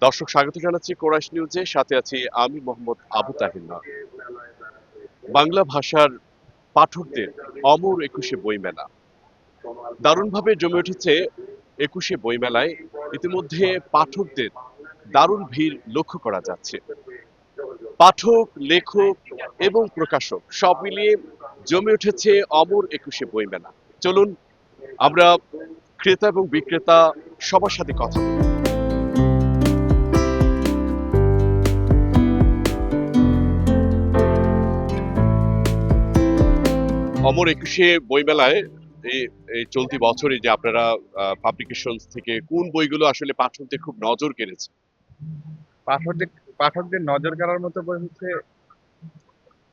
দর্শক স্বাগত জানাচ্ছি কোরাইশ নিউজে, সাথে আছি আমি মোহাম্মদ আবু তাহির। বাংলা ভাষার পাঠকদের অমর একুশে বইমেলা দারুণভাবে জমে উঠেছে। একুশে বইমেলায় ইতিমধ্যে পাঠকদের দারুণ ভিড় লক্ষ্য করা যাচ্ছে। পাঠক, লেখক এবং প্রকাশক সব মিলিয়ে জমে উঠেছে অমর একুশে বইমেলা। চলুন আমরা ক্রেতা এবং বিক্রেতা সবার সাথে কথা বলি। অমর একুশে বইমেলায় এই এই চলতি বছরে যে আপনারা পাবলিকেশন থেকে কোন বইগুলো আসলে পাঠকদের খুব নজর কেড়েছে? পাঠকদের পাঠকদের নজর কাড়ার মতো বই হচ্ছে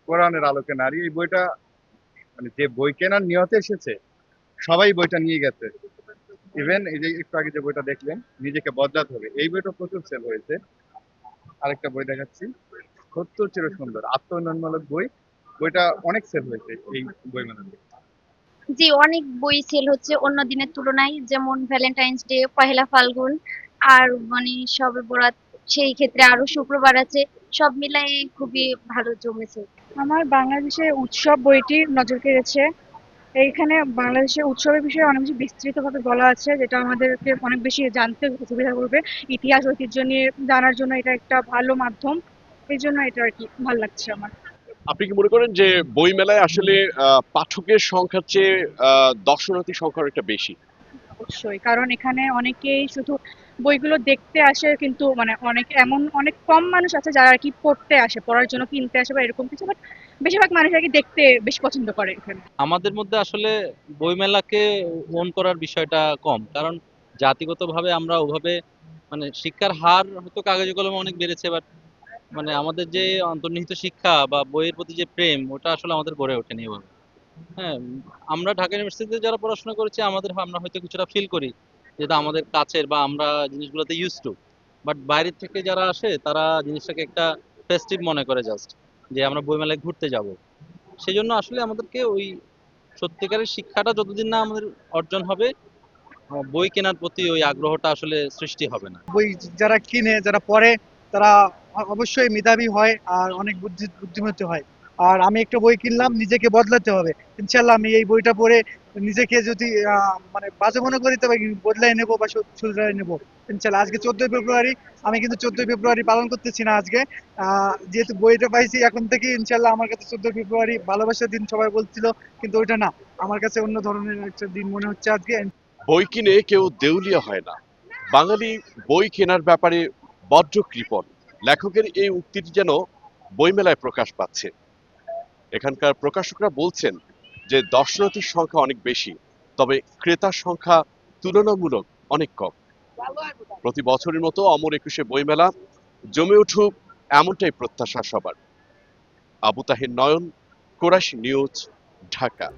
কোরআনের আলোকে নারী। এই বইটা মানে যে বই কেনার নিয়তে এসেছে সবাই বইটা নিয়ে গেছে। ইভেন এই যে একটু আগে যে বইটা দেখলেন, নিজেকে বদলাতে হবে, এই বইটা প্রচুর সেল হয়েছে। আরেকটা বই দেখাচ্ছি, সত্য চির সুন্দর, আত্ম উন্নয়নমূলক বই। বইটা অনেক সেল হয়েছে এই বই মেলাতে। জি, অনেক বই সেল হচ্ছে অন্য দিনের তুলনায়, যেমন ভ্যালেন্টাইন্স ডে, পহেলা ফাল্গুন আর মানে শবে বরাত, সেই ক্ষেত্রে আরো শুক্রবার আছে। সব মিলাই খুবই ভালো জমেছে। আমার বাংলাদেশের উৎসব বইটি নজর কেড়েছে। এইখানে বাংলাদেশের উৎসবের বিষয়ে অনেক বেশি বিস্তৃতভাবে বলা আছে, যেটা আমাদেরকে অনেক বেশি জানতে সুবিধা করবে। ইতিহাস ঐতিহ্য নিয়ে জানার জন্য এটা একটা ভালো মাধ্যম। এই জন্য এটা আর কি ভালো লাগছে আমার। আপনি কি মনে করেন যে বই মেলায় আসলে পাঠকের সংখ্যার চেয়ে দর্শনার্থী সংখ্যা একটা বেশি? অবশ্যই, কারণ এখানে অনেকেই শুধু বইগুলো দেখতে আসে, কিন্তু মানে অনেক কম মানুষ আছে যারা আর কি পড়তে আসে, পড়ার জন্য কিনতে আসে বা এরকম কিছু, বাট বেশিরভাগ মানুষ আর কি দেখতে বেশি পছন্দ করে এখানে। আমাদের মধ্যে আসলে বইমেলাকে ওন করার বিষয়টা কম, কারণ জাতিগতভাবে আমরা ওভাবে মানে শিক্ষার হার হয়তো কাগজে কলমে অনেক বেড়েছে, বাট মানে আমাদের যে অন্তর্নিহিত শিক্ষা বা বইয়ের প্রতি যে প্রেম, ওটা আসলে আমাদের গড়ে ওঠেনি এভাবে। হ্যাঁ, আমরা ঢাকা ইউনিভার্সিটিতে যারা পড়াশোনা করেছি আমরা হয়তো কিছুটা ফিল করি, যেটা আমাদের কাছের বা আমরা জিনিসগুলোতে ইউজ টু। বাট বাইরের থেকে যারা আসে তারা জিনিসটাকে একটা ফেস্টিভ মনে করে, জাস্ট যে আমরা বইমেলায় ঘুরতে যাব। সেই জন্য আসলে আমাদেরকে ওই সত্যিকারের শিক্ষাটা যতদিন না আমাদের অর্জন হবে, বই কেনার প্রতি ওই আগ্রহটা আসলে সৃষ্টি হবে না। বই যারা কিনে, যারা পড়ে, তারা অবশ্যই মেধাবী হয় আর অনেক বুদ্ধিমতী হয়। আর আমি একটা বই কিনলাম, নিজেকে বদলাতে হবে। ইনশাল্লাহ আমি এই বইটা পড়ে নিজেকে যদি মানে বাজে মনে করি, তবে বদলাই নেবো বা শুধরাই নেবো ইনশাল্লাহ। আজকে 14ই ফেব্রুয়ারি, আমি কিন্তু 14ই ফেব্রুয়ারি পালন করতেছি না আজকে। যেহেতু বইটা পাইছি, এখন থেকে ইনশাল্লাহ আমার কাছে 14ই ফেব্রুয়ারি ভালোবাসার দিন সবাই বলছিল, কিন্তু ওইটা না, আমার কাছে অন্য ধরনের একটা দিন মনে হচ্ছে আজকে। বই কিনে কেউ দেউলিয়া হয় না। বাঙালি বই কেনার ব্যাপারে বড্ড কৃপণ। লেখকের এই উক্তিটি যেন বইমেলায় প্রকাশ পাচ্ছে। এখানকার প্রকাশকরা বলছেন যে দর্শনার্থীর সংখ্যা অনেক বেশি, তবে ক্রেতার সংখ্যা তুলনামূলক অনেক কম। প্রতি বছরের মতো অমর একুশে বইমেলা জমে উঠুক, এমনটাই প্রত্যাশা সবার। আবু তাহির নয়ন, কোরাইশ নিউজ, ঢাকা।